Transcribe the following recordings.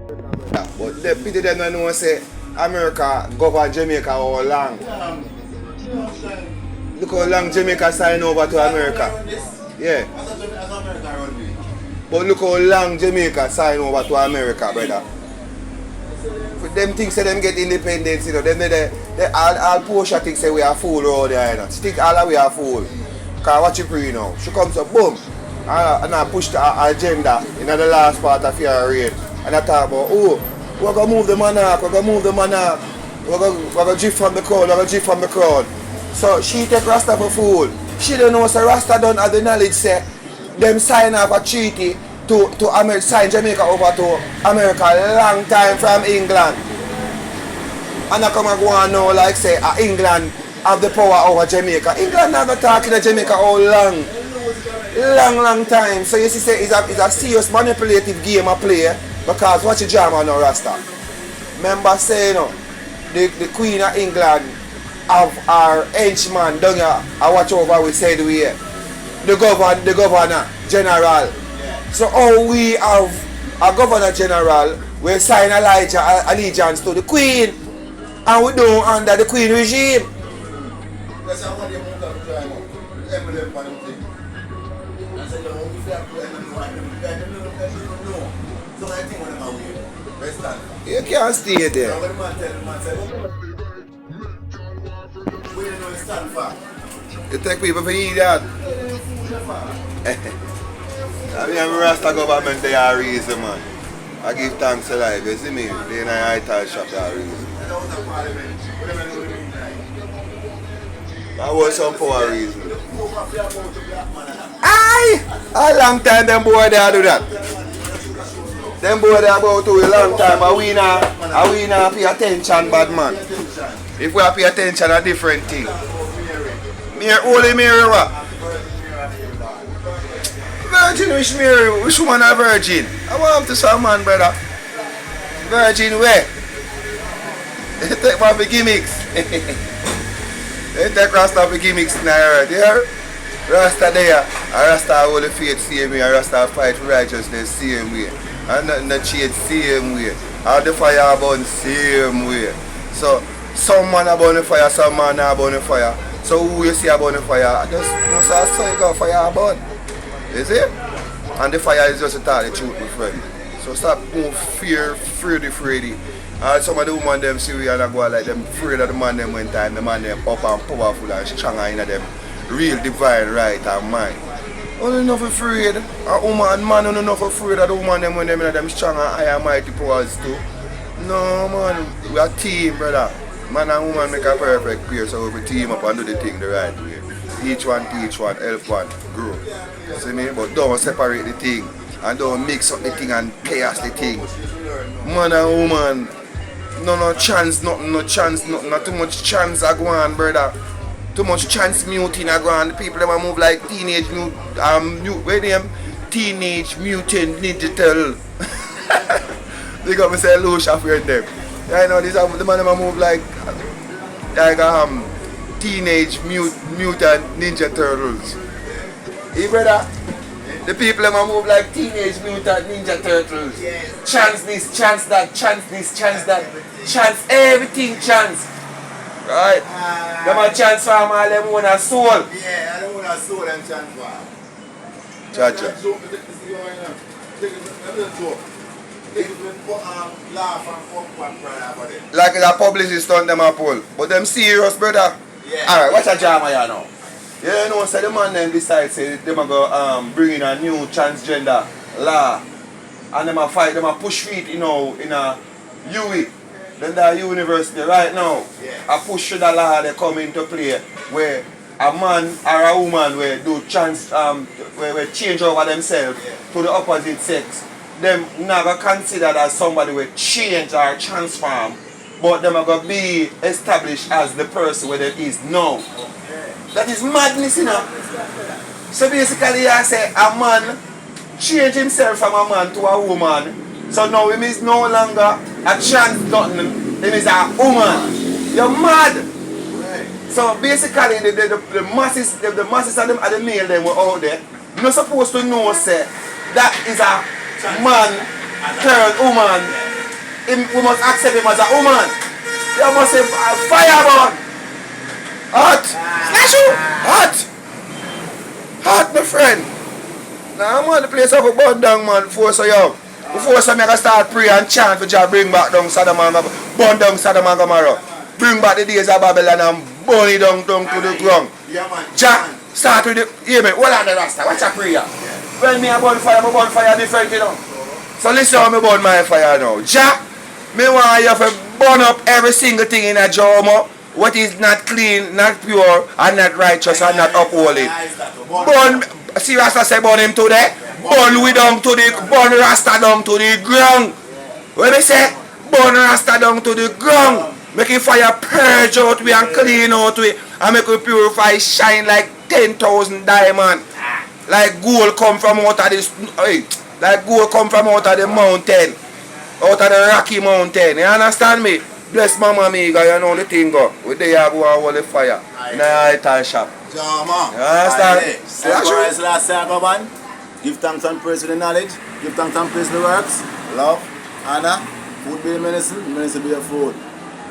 But the pity them don't know say America govern Jamaica how long. Look how long Jamaica sign over to America. Yeah. But look how long Jamaica sign over to America, brother. For them things say them get independence, you know. They all Portia think say we are fool around there, you know. She think all of we are fool. Cause watch it pre now. She comes up, boom. And I push the agenda in the last part of your reign. And I talk about, oh, we're going to move the monarch, we're going to move the monarch. We're going to drift from the crowd, we're going to drift from the crowd. So she take Rasta for fool. She don't know, so Rasta don't have the knowledge, say, them sign up a treaty to sign Jamaica over to America a long time from England. And I come and go on now like say, England have the power over Jamaica. England never talking to Jamaica how long. Long time. So you see, say it's a serious manipulative game I play because watch the drama now, Rasta. Remember say, you know, the Queen of England have our henchman down here, I watch over we said we here. The governor general. So how we have a governor general, we sign allegiance to the Queen and we do under the Queen regime. That's how one you can't stay there. You take people for eat that. I mean, I'm a Rasta government, they are reason, man. I give thanks to life, you see me? They in a high shop, they are reason. That was some power reason. Aye! A long time them boy they do that. Them boy they about to a long time, but we not pay attention, bad man. If we pay attention, a different thing. Holy Mary what? Virgin, which woman a virgin? I want to some man, brother. Virgin where? Take one of the gimmicks. They take Rasta for gimmicks now, there. Rasta there, and Rasta hold the faith same way, and Rasta fight for righteousness same way. And nothing not change same way. And the fire burn same way. So some man are burn the fire, some man are burn the fire. So who you see burn the fire? Just must have saw you got fire burn. You see? And the fire is just to tell the truth, my friend. So stop more free. And some of the women them see we and go like them afraid of the man them one time, the man them up and powerful and strong in them real divine right and mind. Only enough afraid. A woman and man only enough afraid of the woman them when them in them strong and high and mighty powers too. No man, we are a team, brother. Man and woman make a perfect pair, so we team up and do the thing the right way. Each one teach one, help one, grow. See me? But don't separate the thing and don't mix up the thing and chaos the thing. Man and woman, no chance, nothing, not too much chance I go on, brother. Too much chance muting I go on. The people that move like teenage teenage mutant ninja turtle. They got me say low shop with them. I know this the man that move like teenage mutant ninja turtles. Hey brother, the people that move like teenage mutant ninja turtles. Yeah. Chance this, chance that, chance this, chance that, chance everything, chance. Right? Them a chance for all them own a soul. Yeah, I don't want a soul and chance for. Cha-cha. Like the publicist on them a pull. But them serious, brother. Yeah. Alright, what's a drama here now? You know, say the man then decide say them a go bring in a new transgender law. And them a fight, them a push feet, you know, in a UE. Then the university right now, I push the law they come into play where a man or a woman where do where change over themselves to the opposite sex. Them never considered as somebody will change or transform, but them are going to be established as the person where they is now. That is madness, you know. So basically I say a man change himself from a man to a woman. So now him is no longer a trans nothing, him is a woman. You're mad. So basically the masses of them are the male them were out there. You're not supposed to know say that is a man turned woman we must accept him as a woman. You must say fire burn. Hot. Slash you. Hot. Hot, my friend. Now I'm on the place of a burn down, man. Before so yo. Before so I start pray and chant for Jah bring back down Sodom and Gomorrah. Burn down Sodom and Gomorrah. Bring back the days of Babylon and burn it down to the ground. Jah, start with the, hear me, hold on the Rasta, watch a prayer. When me a burn fire different, you know. So listen how me burn my fire now. Jah, me want you to burn up every single thing in a Jomo, what is not clean, not pure, and not righteous, and not upholy. Burn, see Rasta say burn him today? Burn we down to the, burn Rasta down to the ground. What me say? Burn Rasta down to the ground. Make it fire purge out we and clean out we, and make it purify, shine like 10,000 diamonds. Like gold come from out of this, like gold come from out of the mountain, out of the Rocky Mountain. You understand me? Bless Mama Amiga, you know the thing go. We there go and hold the fire in the ital shop. Jomo. You understand? Last time, man. Give thanks and praise to the knowledge. Give thanks and praise to the works. Love, honor, food be the medicine, medicine be your food.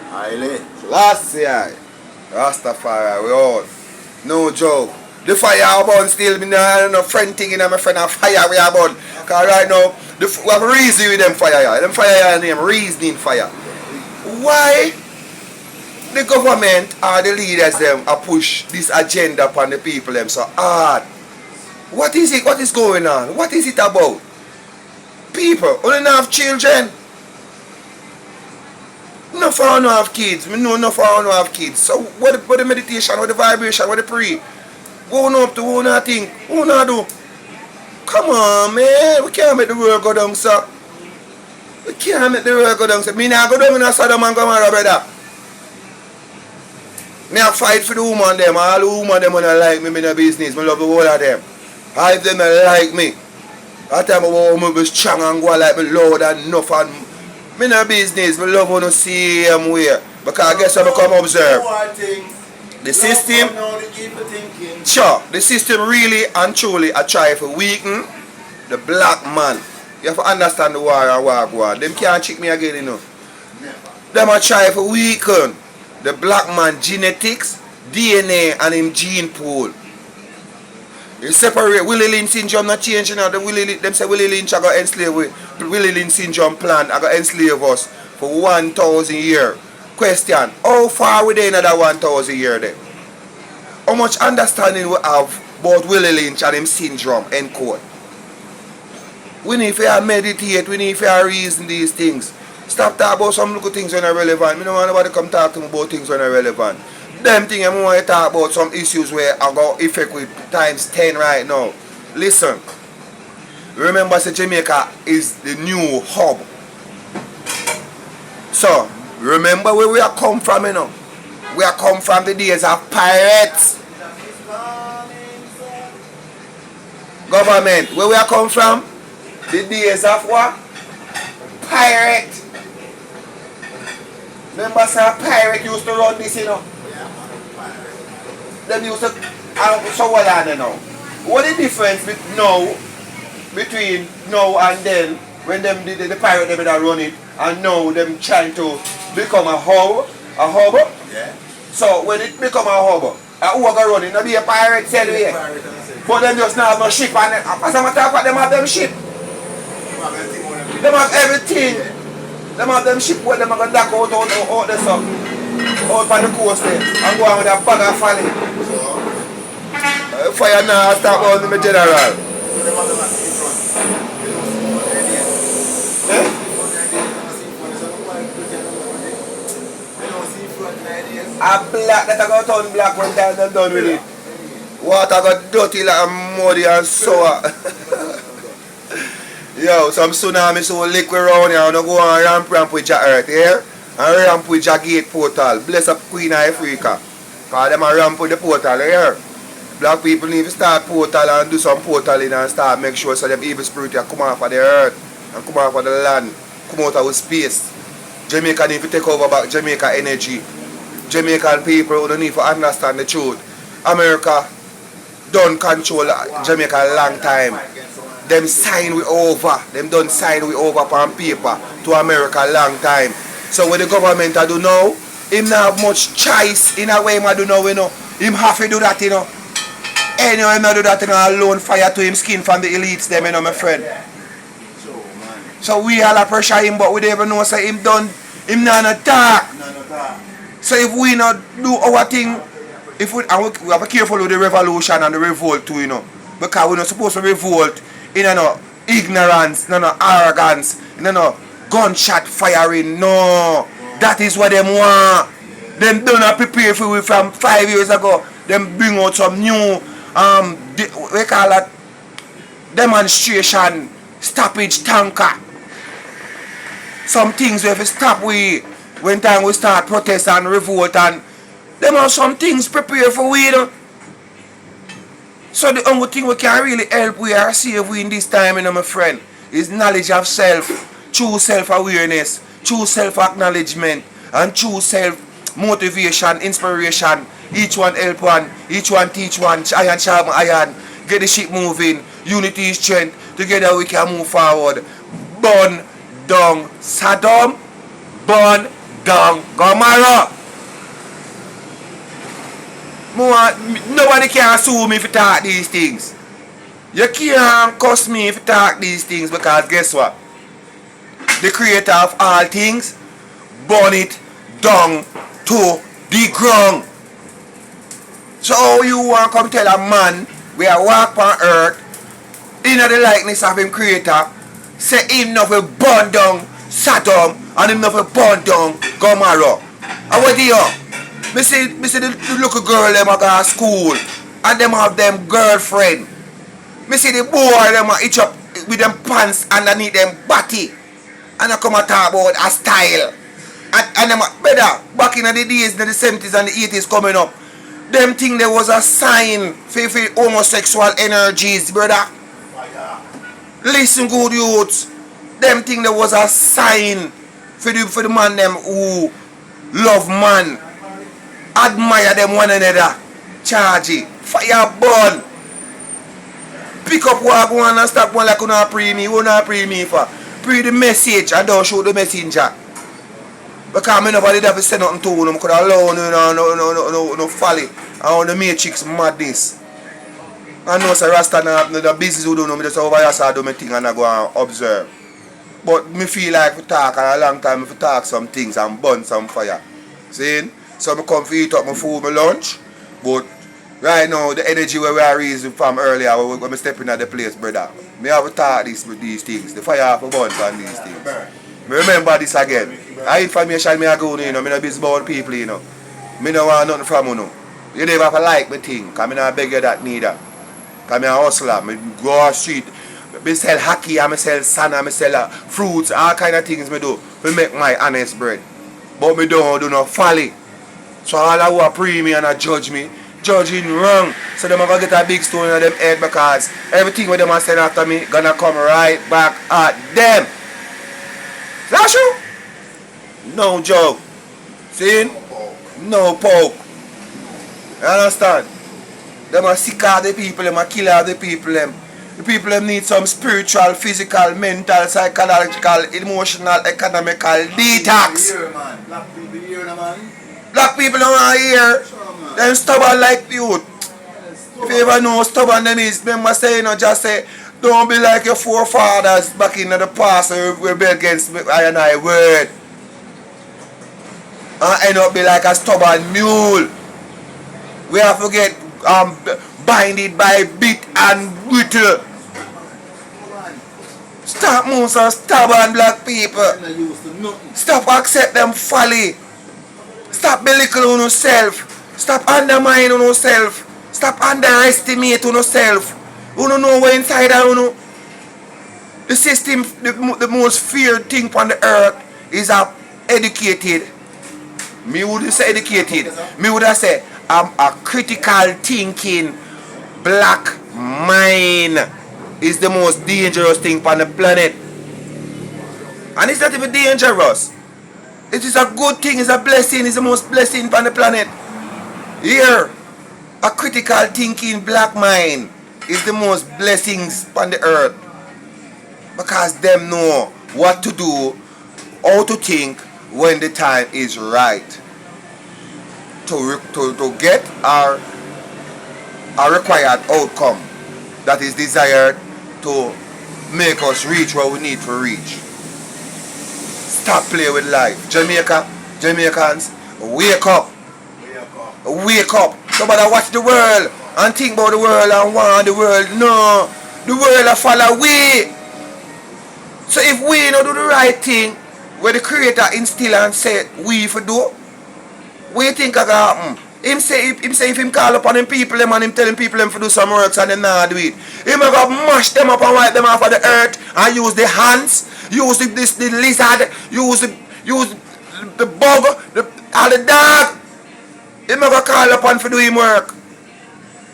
Highly. Last year, Rastafari, we all. No joke. The fire burn still, me no friend thing in my friend a fire we are burn. Cause right now, we have reason with them fire. Them fire name reasoning fire. Why the government or the leaders them are push this agenda upon the people them so hard? What is it? What is going on? What is it about? People only not have children. No for all no have kids. We know no for all no have kids. So what the meditation, what the vibration, what the pray? Who know up to who not think? Who not do? Come on, man. We can't make the world go down, sir. We can't make the world go down, sir. Me not go down in a Sodom and Gomorrah, brother. Me a fight for the woman them. All the woman them when I like me in the business. Me love the whole of them. All of them like me. That time I want to be strong and go like me loud and enough and me no business. Me love to see them way. Because I guess I come observe. The system, sure, the system really and truly a try to weaken the black man. You have to understand the war and war go on. Them can't trick me again, you know. Them a try to weaken the black man genetics, DNA and him gene pool. You separate Willie Lynch syndrome not changing now. Them say Willie Lynch I got enslave with Willie Lynch syndrome plan I got enslave us for 1,000 years. Question, how far within another 1,000 years then? How much understanding we have about Willie Lynch and him syndrome end quote? We need to meditate, we need to reason these things. Stop talking about some little things when are relevant. I don't want nobody come talk to me about things when are relevant. Them things I want to talk about some issues where I got effect with times 10 right now. Listen. Remember say Jamaica is the new hub. So remember where we are come from, you know. We are come from the days of pirates. Government, where we are come from? The days of what? Pirate. Remember say a pirate used to run this, you know. Them used to, so what are they now? What is the difference between now and then when them the pirate them that run it and now them trying to become a hub? A hub? Yeah. So when it become a hub, who are going to run it? Not be a pirate said way. But them just not have no ship and as a matter of fact them have them ship. Them have everything. Them have them ship where them are going to dock out the sun. Out on the coast there and go on with a bag of falling. Fire now start on the general. A black that I got turn black when they're done with it. Water got dirty like muddy and sour. Yo, some tsunami so liquid around here and go on ramp with your earth here. And ramp with your gate portal. Bless up Queen of Africa. Because them a ramp with the portal here. Black people need to start portal and do some portaling and start make sure so them evil spirit come off of the earth and come off of the land. Come out of space. Jamaica need to take over back Jamaica energy. Jamaican people don't need to understand the truth. America don't control Jamaica a long time. them sign we over. Them done sign we over on paper to America long time. So what the government I do now, him not have much choice in a way him I do now, you know. Him have to do that, you know. Anyway, him not do that, you know, alone fire to him skin from the elites them, you know, my friend. So we all a pressure him, but we don't even know say him done, him not attack. So if we not do our thing, if we have to be careful with the revolution and the revolt too, you know. Because we're not supposed to revolt in no ignorance, no arrogance, no gunshot firing, no. That is what them want. Them don't prepare for we from 5 years ago. Them bring out some new we call it demonstration stoppage tanker. Some things we have to stop we when time we start protest and revolt, and them have some things prepared for we, you know. So the only thing we can really help we are save we in this time, you know, my friend, is knowledge of self, true self-awareness, true self-acknowledgement, and true self-motivation, inspiration. Each one help one, each one teach one, iron sharpen iron, get the ship moving, unity is strength, together we can move forward. Burn down Sodom, burn down Gomorrah. Nobody can sue me if you talk these things. You can't cuss me if you talk these things, because guess what? The creator of all things burn it down to the ground. So how you want to come tell a man we are walk on earth in the likeness of him creator, say him not will burn down Sodom and him not will burn down Gomorrah? And what do you? Me see the little girl them a go to school and them have them girlfriend. Me see the boy them a itch up with them pants underneath them body, and I come and talk about a style. And them better back in the days, in the 70s and the 80s coming up, them think there was a sign for homosexual energies, brother. Listen good youths. Them think there was a sign for the man them who love man, admire them one another, charge it, fire burn. Pick up what go on and stop one like you not pray me. You not pray me for. Pray the message and don't show the messenger. Because me nobody have to say nothing to you. I could allow no folly and the matrix madness. I know say Rastaman the business who don't know me just over here so I do my thing and I go and observe. But me feel like we talk and a long time if we talk some things and burn some fire. See? So I come to eat up my food, my lunch. But right now the energy where we are raising from earlier when I step in at the place, brother. Me have to talk these things. The fire have a burn on these things. Me remember this again. I information me I go, you know, me no busy about people, you know. Me no want nothing from you know. You never have to like me thing, because I not beg you that neither. Because I a hustler, I go on the street, I sell hockey, I sell sand, I sell fruits, all kind of things I do to make my honest bread. But I don't do no folly. So all who are pray me and judge me, judging wrong. So them are going to get a big stone in them head, because everything what them are saying after me gonna come right back at them. Is that true? No joke. See? No poke. You understand? Them are sick of the people, them are kill of the people. The people them need some spiritual, physical, mental, psychological, emotional, economical detox. Black people here, man. Black people don't want to hear. Them stubborn like youth. If you ever know how stubborn them is, remember say, you know, just say, don't be like your forefathers back in the past who rebel against I and I word. And end up be like a stubborn mule. We have to get binded by bit and whittle. Stop moving some stubborn black people. Stop accept them folly. Stop belittling yourself. Stop undermining yourself. Stop underestimating yourself. You don't know where inside of you know. The system, the most feared thing on the earth is educated. Me wouldn't say educated. Me would have said I'm a critical thinking black mind is the most dangerous thing on the planet. And it's not even dangerous. It is a good thing, it's a blessing, it's the most blessing on the planet. Here, a critical thinking black mind is the most blessings on the earth. Because them know what to do, how to think when the time is right to get our required outcome that is desired to make us reach where we need to reach. Stop playing with life. Jamaicans, wake up. Wake up. Nobody watch the world and think about the world and want the world. No. The world will follow we. So if we don't do the right thing, where the creator instill and say we for do, what you think I got happen? Him say if him call upon him people them and him telling people them to do some works and them not do it. Him go mash them up and wipe them off of the earth and use the hands, use the lizard, use the bug, all the dog. Him go call upon for do him work.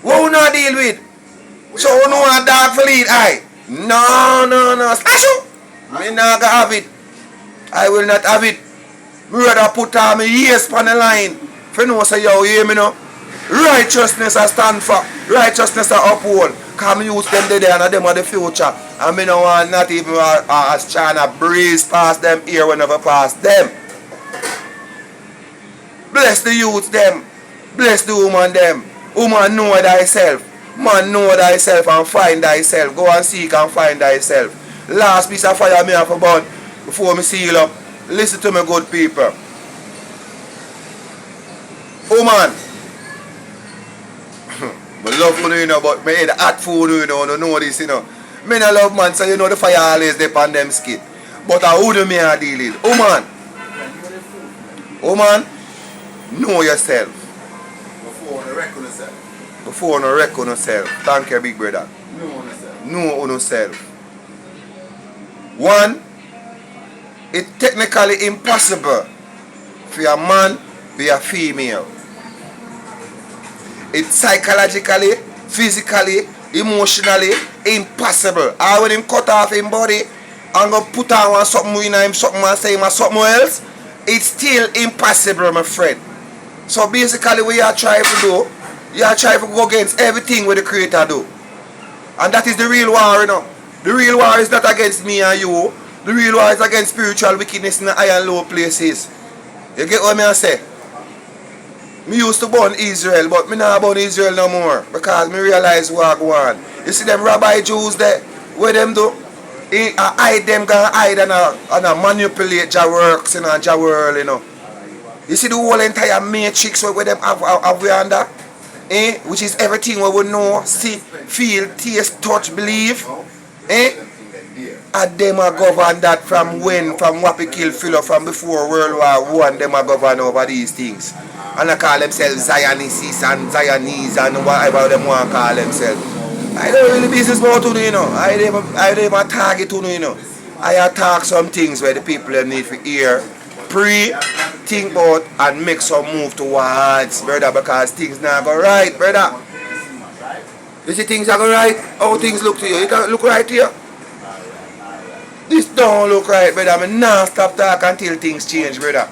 What we not deal with? So we know a dog for lead eye. No. Smash you! Me not gonna have it. I will not have it. Me rather put all my ears on the line. If you know say yo, you hear me now? Righteousness I stand for. Righteousness I uphold. Cause me use them today and them are the future. And me no want not even as China breeze past them here whenever pass them. Bless the youth them. Bless the woman them. Woman know thyself. Man know thyself and find thyself. Go and seek and find thyself. Last piece of fire me have to burn before me seal up. Listen to me good people. Woman. I love you know, but me eat hot food you know this you know. Me no love man so you know the fire always dey on them skin. But I who do me a deal with? Woman, know yourself. Before you wreck on yourself. Thank you, big brother. Know on yourself. One, it's technically impossible for a man be a female. It's psychologically, physically, emotionally impossible. And when him cut off him body and go put on something in him, something and say him something else, it's still impossible, my friend. So basically what you are trying to do, you are trying to go against everything what the creator do. And that is the real war, you know. The real war is not against me and you. The real war is against spiritual wickedness in the high and low places. You get what I say? Me used to born Israel, but me not born Israel no more. Because me realize what go on. You see them rabbi Jews there, what them do? Hide them gonna hide and manipulate your works in your world, you know. You see the whole entire matrix where them have we under? Which is everything we know, see, feel, taste, touch, believe. And them are govern that from when, from what we kill Philo, from before World War I, them are govern over these things. And I call themselves Zionists and Zionese and whatever them want to call themselves. I don't really business about to do, you know. I never target to do, you know. I attack some things where the people need to hear, think about and make some move towards, brother, because things not go right, brother. You see things are go right? How things look to you? It look right to you? This don't look right, brother. I not stop talking until things change, brother.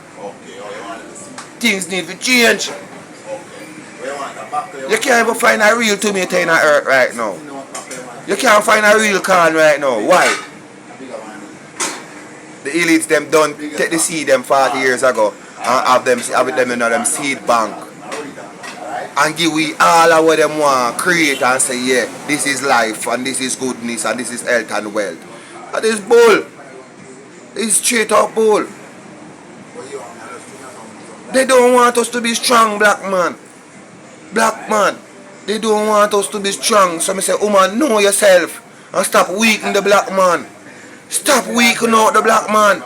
Things need to change. You can't even find a real tomato in the earth right now. You can't find a real corn right now. Why? The elites them done take the seed them 40 years ago and have them in them seed bank. And give we all of what them want, create and say, yeah, this is life and this is goodness and this is health and wealth. And this bull. It's straight up bull. They don't want us to be strong, black man. Black man. They don't want us to be strong. So I say, woman, know yourself and stop weakening the black man. Stop weakening out the black man.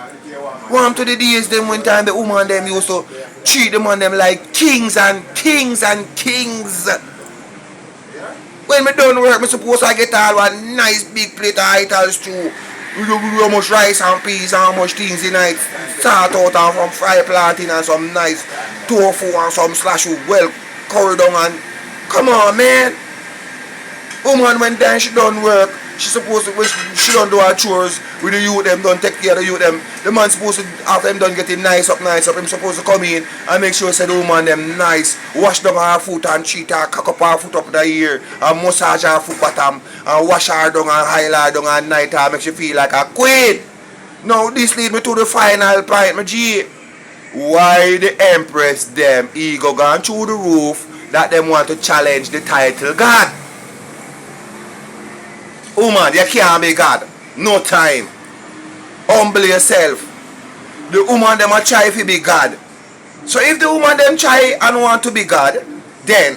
Warm to the days them when time the woman them used to treat the man them like kings and kings and kings. When me done work, me suppose I get all one nice big plate of ital stew. How much rice and peas and how much things in it. Start out and from fry plantain and some nice tofu and some slash well curried down and come on man. Woman when then she done work, She supposed to, when she don't do her chores with the youth them, don't take care of the youth them. The man supposed to, after him done getting nice up, him supposed to come in and make sure say the woman them nice, wash down her foot and treat her, cock up her foot up the ear, and massage her foot bottom, and wash her down and heil her down at night and make she feel like a queen. Now this lead me to the final point, my G. Why the Empress them ego gone through the roof that them want to challenge the title God? Woman, you can't be God. No time. Humble yourself. The woman them a try to be God. So if the woman them try and want to be God, then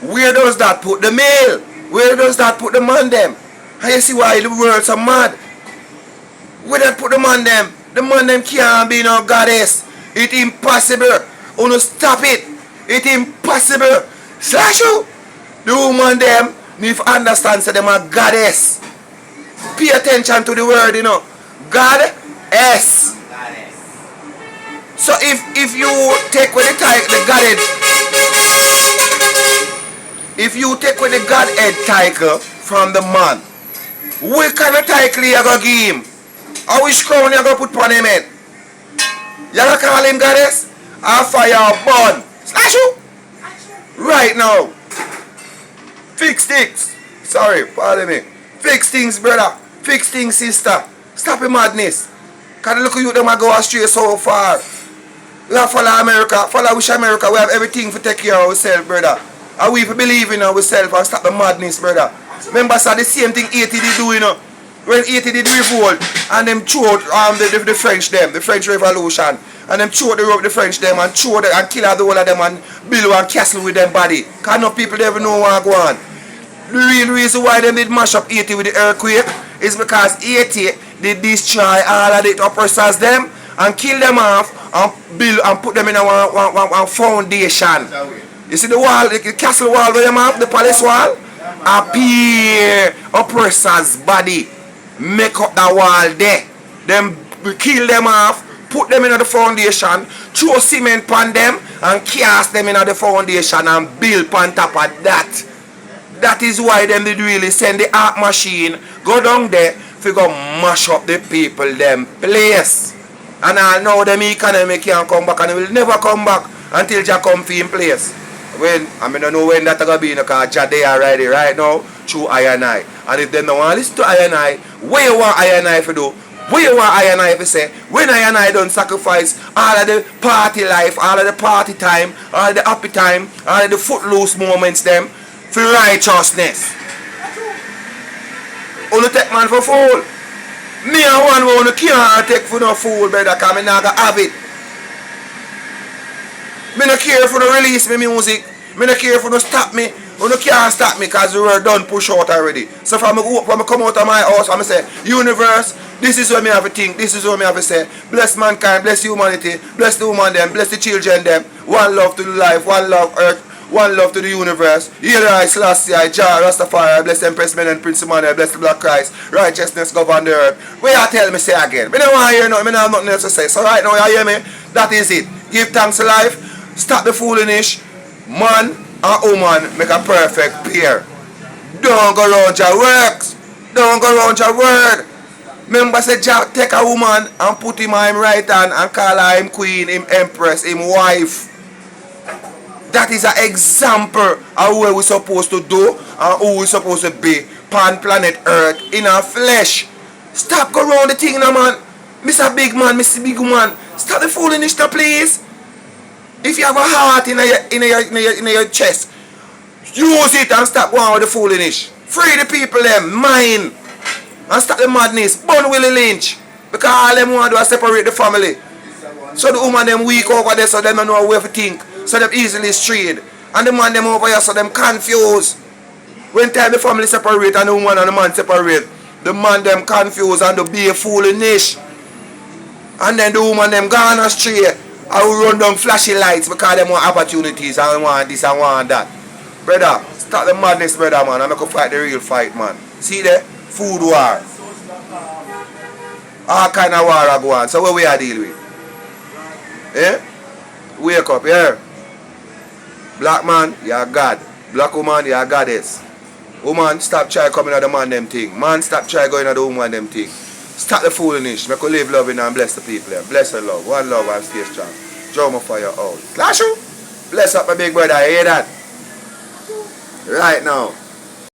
where does that put the male? Where does that put the man them? And you see why the world's so mad? Where that put the man them? The man them can't be no goddess. It's impossible. Uno stop it. It's impossible. Slash you. The woman them need to understand that them are goddess. Pay attention to the word, you know. Goddess. So if you take with the Godhead, if you take with the Godhead title from the man, what kind of title you gonna give him? How which crown you gonna put on him head? You gonna call him goddess? Or fire or burn? Slash you! Right now. Fix things. Sorry, pardon me. Fix things, brother. Fix things, sister. Stop the madness. Cause look at you, them a go astray so far. We have follow America. Follow wish America. We have everything to take care of ourselves, brother. And we believe in ourselves and stop the madness, brother. Remember, sir, the same thing 80 did do, you know. When 80 did revolt and them throw the French them, the French Revolution, and them throw the French them and throw them and kill the whole of them and build one castle with them body. Cause no people never know what go on. The real reason why them did mash up 80 with the earthquake is because 80 did destroy all of the oppressors them and kill them off and build and put them in a one foundation. You see the wall, the castle wall where them have, the palace wall? Appear oppressors body. Make up that wall there. Them kill them off, put them in the foundation, throw cement on them and cast them in the foundation and build on top of that. That is why them did really send the art machine go down there to go mash up the people them place. And I know them economy can't come back and it will never come back until Jah come for in place. When I don't know when that's gonna be, because Jah they are ready right now through I and I. And if they don't want to listen to I and I, what you want I and I to do? What you want I and I to say? When I and I don't sacrifice all of the party life, all of the party time, all of the happy time, all of the footloose moments them for righteousness. Only take man for fool. Me and one who can't take for no fool, brother, because I'm not gonna have it. Me no care for no release me music. Me no care for no stop me. You no can't stop me because we were done push out already. So from I come out of my house, I'm say, universe, this is what me have to think, this is what me have to say. Bless mankind, bless humanity, bless the woman them, bless the children them. One love to the life, one love earth, one love to the universe. Here I Selassie, Jah, Rastafari, bless Empress Men and Prince Emmanuel, bless the Black Christ, righteousness govern the earth. Where you tell me say again? Me don't want to hear nothing, me don't have nothing else to say. So right now you hear me? That is it. Give thanks to life, stop the foolishness. Man and woman make a perfect pair. Don't go around your works. Don't go around your word. Remember say Jah take a woman and put him on him right hand and call her him queen, him empress, him wife. That is an example of what we're supposed to do and who we're supposed to be on planet earth in our flesh. Stop go around the thing now, man. Mr. Big Man, Mr. Big Man. Stop the foolishness now, please. If you have a heart in your chest, use it and stop going with the foolishness. Free the people them, mind. And stop the madness. Burn Willie Lynch. Because all them want to do is separate the family. So the woman them weak over there so them don't know where to think. So them easily strayed. And the man them over here so them confused. When time the family separate and the woman and the man separate, the man them confused and the be foolish. And then the woman them gone astray. I will run down flashy lights because they want opportunities and want this and want that. Brother, start the madness, brother, man. I'm going to fight the real fight, man. See there? Food war. All kind of war I go on. So what we are dealing with? Eh? Wake up, yeah? Black man, you're God. Black woman, you're a goddess. Woman, stop try coming at the man them thing. Man, stop try going at the woman them thing. Stop the foolishness. Make we live loving and bless the people. Bless the love. One love and stay strong. Jomo Fhiya out. Clash you. Bless up my big brother. Hear that? Right now.